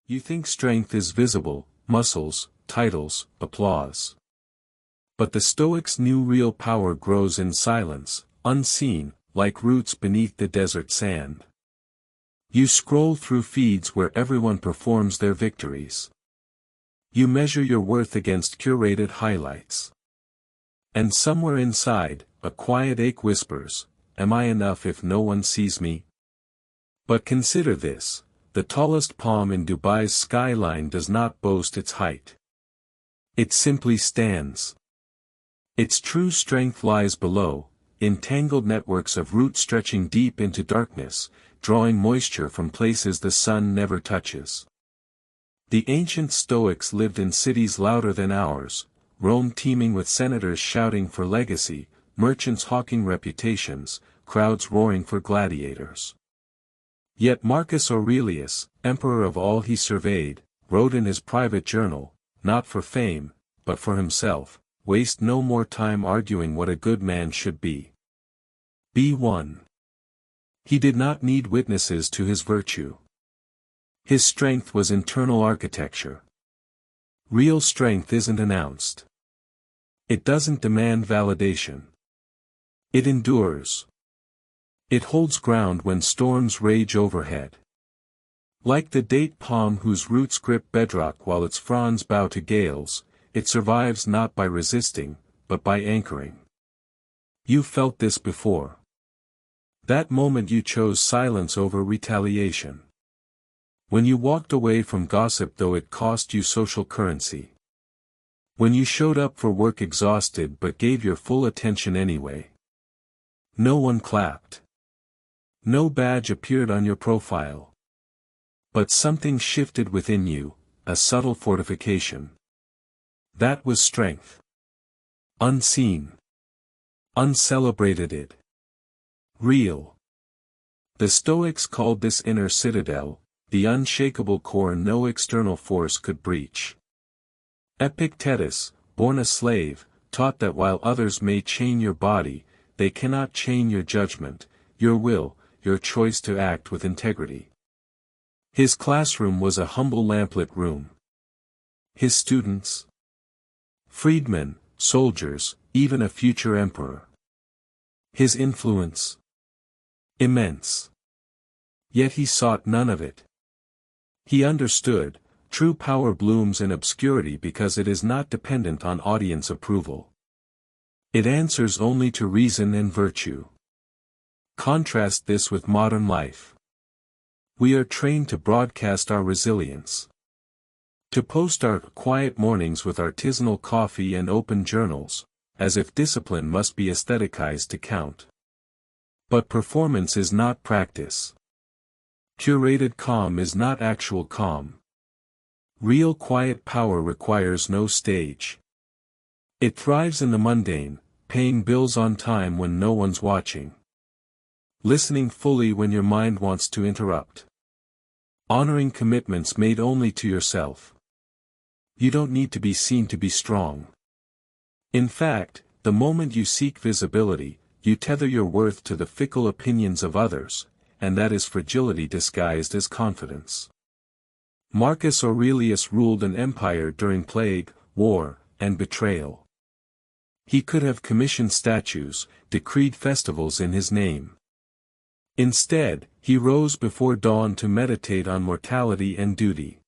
You think strength is visible, muscles, titles, applause. But the Stoics knew real power grows in silence, unseen, like roots beneath the desert sand. You scroll through feeds where everyone performs their victories. You measure your worth against curated highlights. And somewhere inside, a quiet ache whispers, "Am I enough if no one sees me?" But consider this, the tallest palm in Dubai's skyline does not boast its height. It simply stands. Its true strength lies below, in tangled networks of roots stretching deep into darkness, drawing moisture from places the sun never touches. The ancient Stoics lived in cities louder than ours, Rome teeming with senators shouting for legacy, merchants hawking reputations, crowds roaring for gladiators. Yet Marcus Aurelius, emperor of all he surveyed, wrote in his private journal, not for fame, but for himself, "Waste no more time arguing what a good man should be. Be one." He did not need witnesses to his virtue. His strength was internal architecture. Real strength isn't announced. It doesn't demand validation. It endures. It holds ground when storms rage overhead. Like the date palm whose roots grip bedrock while its fronds bow to gales, it survives not by resisting, but by anchoring. You felt this before. That moment you chose silence over retaliation. When you walked away from gossip though it cost you social currency. When you showed up for work exhausted but gave your full attention anyway. No one clapped. No badge appeared on your profile. But something shifted within you, a subtle fortification. That was strength. Unseen. Uncelebrated. Real. The Stoics called this inner citadel, the unshakable core no external force could breach. Epictetus, born a slave, taught that while others may chain your body, they cannot chain your judgment, your will, your choice to act with integrity. His classroom was a humble lamplit room. His students? Freedmen, soldiers, even a future emperor. His influence? Immense. Yet he sought none of it. He understood, true power blooms in obscurity because it is not dependent on audience approval. It answers only to reason and virtue. Contrast this with modern life. We are trained to broadcast our resilience. To post our quiet mornings with artisanal coffee and open journals, as if discipline must be aestheticized to count. But performance is not practice. Curated calm is not actual calm. Real quiet power requires no stage. It thrives in the mundane, paying bills on time when no one's watching. Listening fully when your mind wants to interrupt. Honoring commitments made only to yourself. You don't need to be seen to be strong. In fact, the moment you seek visibility, you tether your worth to the fickle opinions of others, and that is fragility disguised as confidence. Marcus Aurelius ruled an empire during plague, war, and betrayal. He could have commissioned statues, decreed festivals in his name. Instead, he rose before dawn to meditate on mortality and duty.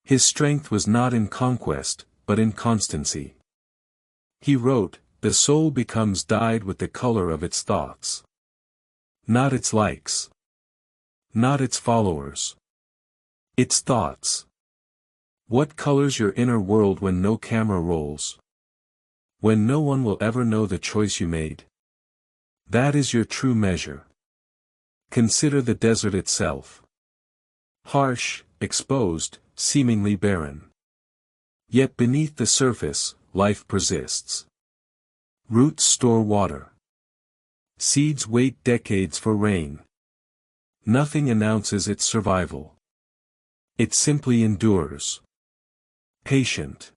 His strength was not in conquest, but in constancy. He wrote, "The soul becomes dyed with the color of its thoughts. Not its likes. Not its followers. Its thoughts." What colors your inner world when no camera rolls? When no one will ever know the choice you made? That is your true measure. Consider the desert itself. Harsh, exposed, seemingly barren. Yet beneath the surface, life persists. Roots store water. Seeds wait decades for rain. Nothing announces its survival. It simply endures. Patient.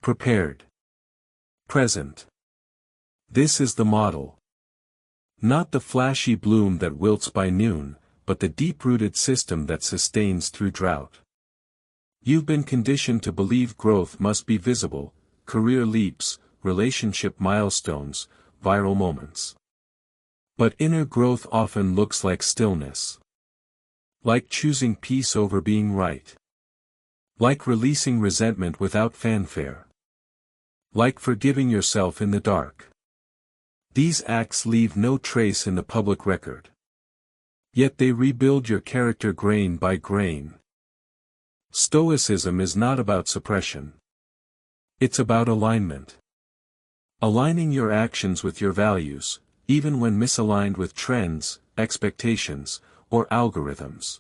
Prepared. Present. This is the model. Not the flashy bloom that wilts by noon, but the deep-rooted system that sustains through drought. You've been conditioned to believe growth must be visible, career leaps, relationship milestones, viral moments. But inner growth often looks like stillness. Like choosing peace over being right. Like releasing resentment without fanfare. Like forgiving yourself in the dark. These acts leave no trace in the public record. Yet they rebuild your character grain by grain. Stoicism is not about suppression. It's about alignment. Aligning your actions with your values, even when misaligned with trends, expectations, or algorithms.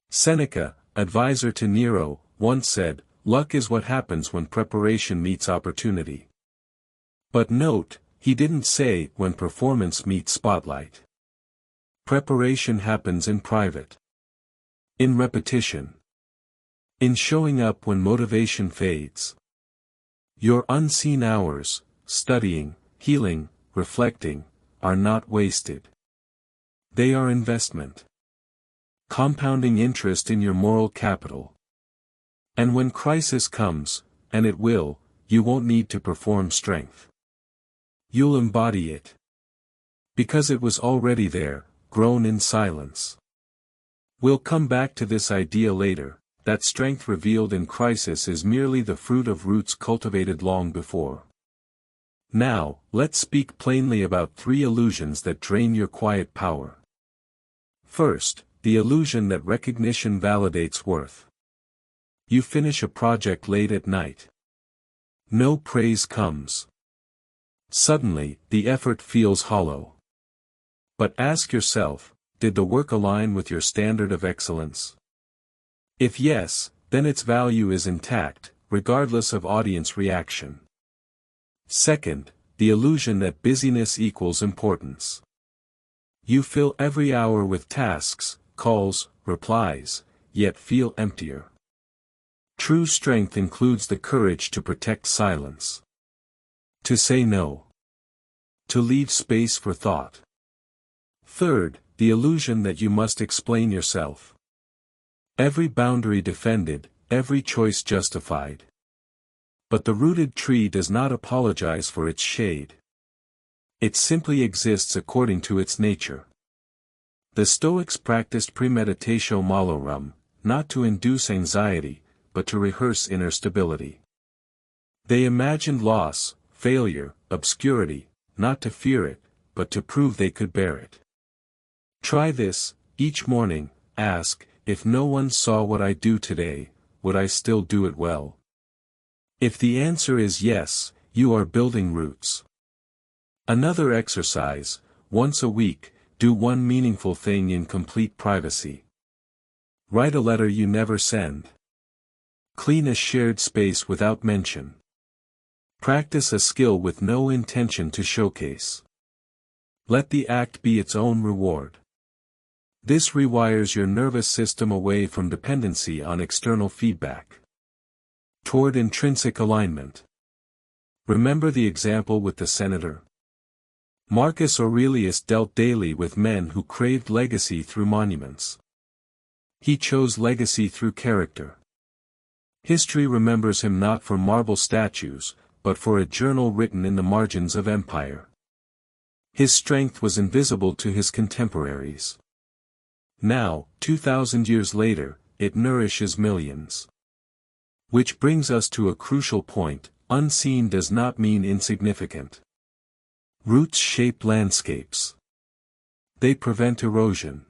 Seneca, advisor to Nero, once said, "Luck is what happens when preparation meets opportunity." But note, he didn't say when performance meets spotlight. Preparation happens in private. In repetition. In showing up when motivation fades. Your unseen hours, studying, healing, reflecting, are not wasted. They are investment. Compounding interest in your moral capital. And when crisis comes, and it will, you won't need to perform strength. You'll embody it. Because it was already there, grown in silence. We'll come back to this idea later, that strength revealed in crisis is merely the fruit of roots cultivated long before. Now, let's speak plainly about 3 illusions that drain your quiet power. First, the illusion that recognition validates worth. You finish a project late at night. No praise comes. Suddenly, the effort feels hollow. But ask yourself, did the work align with your standard of excellence? If yes, then its value is intact, regardless of audience reaction. Second, the illusion that busyness equals importance. You fill every hour with tasks, calls, replies, yet feel emptier. True strength includes the courage to protect silence. To say no. To leave space for thought. Third, the illusion that you must explain yourself. Every boundary defended, every choice justified. But the rooted tree does not apologize for its shade. It simply exists according to its nature. The Stoics practiced premeditatio malorum, not to induce anxiety, but to rehearse inner stability. They imagined loss, failure, obscurity, not to fear it, but to prove they could bear it. Try this, each morning, ask, if no one saw what I do today, would I still do it well? If the answer is yes, you are building roots. Another exercise, once a week, do one meaningful thing in complete privacy. Write a letter you never send. Clean a shared space without mention. Practice a skill with no intention to showcase. Let the act be its own reward. This rewires your nervous system away from dependency on external feedback. Toward intrinsic alignment. Remember the example with the senator? Marcus Aurelius dealt daily with men who craved legacy through monuments. He chose legacy through character. History remembers him not for marble statues, but for a journal written in the margins of empire. His strength was invisible to his contemporaries. Now, 2,000 years later, it nourishes millions. Which brings us to a crucial point: unseen does not mean insignificant. Roots shape landscapes. They prevent erosion.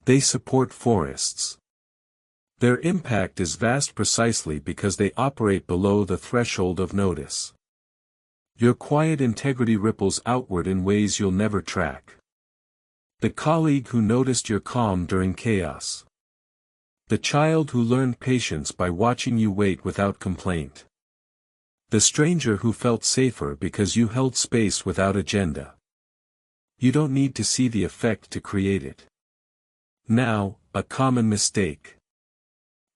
They support forests. Their impact is vast precisely because they operate below the threshold of notice. Your quiet integrity ripples outward in ways you'll never track. The colleague who noticed your calm during chaos. The child who learned patience by watching you wait without complaint. The stranger who felt safer because you held space without agenda. You don't need to see the effect to create it. Now, a common mistake.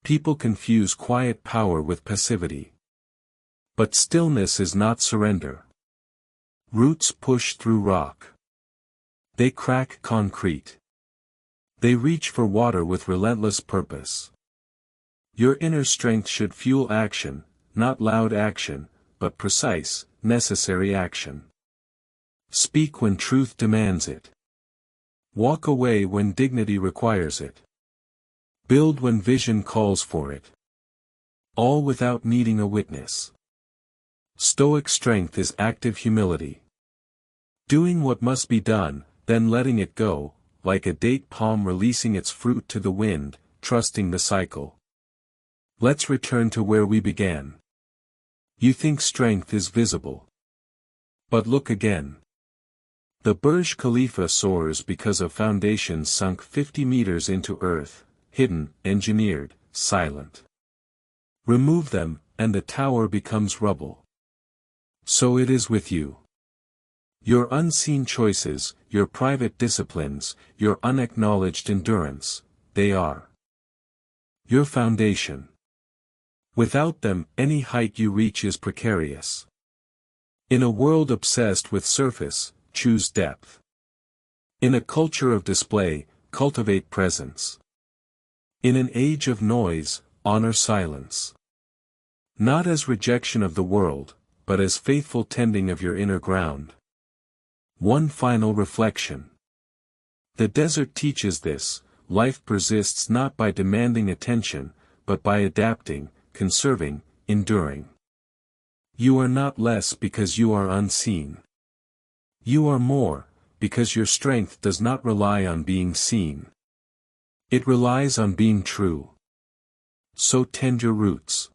People confuse quiet power with passivity. But stillness is not surrender. Roots push through rock. They crack concrete. They reach for water with relentless purpose. Your inner strength should fuel action, not loud action, but precise, necessary action. Speak when truth demands it. Walk away when dignity requires it. Build when vision calls for it. All without needing a witness. Stoic strength is active humility. Doing what must be done, then letting it go, like a date palm releasing its fruit to the wind, trusting the cycle. Let's return to where we began. You think strength is visible. But look again. The Burj Khalifa soars because of foundations sunk 50 meters into earth, hidden, engineered, silent. Remove them, and the tower becomes rubble. So it is with you. Your unseen choices, your private disciplines, your unacknowledged endurance, they are your foundation. Without them, any height you reach is precarious. In a world obsessed with surface, choose depth. In a culture of display, cultivate presence. In an age of noise, honor silence. Not as rejection of the world, but as faithful tending of your inner ground. One final reflection. The desert teaches this: life persists not by demanding attention, but by adapting, conserving, enduring. You are not less because you are unseen. You are more, because your strength does not rely on being seen. It relies on being true. So tend your roots.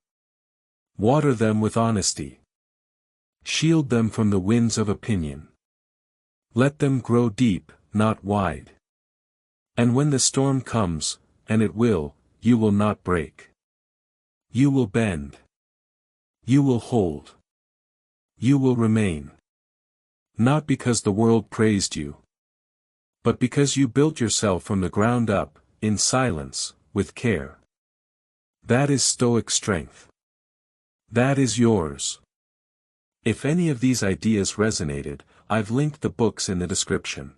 Water them with honesty. Shield them from the winds of opinion. Let them grow deep, not wide. And when the storm comes, and it will, you will not break. You will bend. You will hold. You will remain. Not because the world praised you, but because you built yourself from the ground up, in silence, with care. That is Stoic strength. That is yours. If any of these ideas resonated, I've linked the books in the description.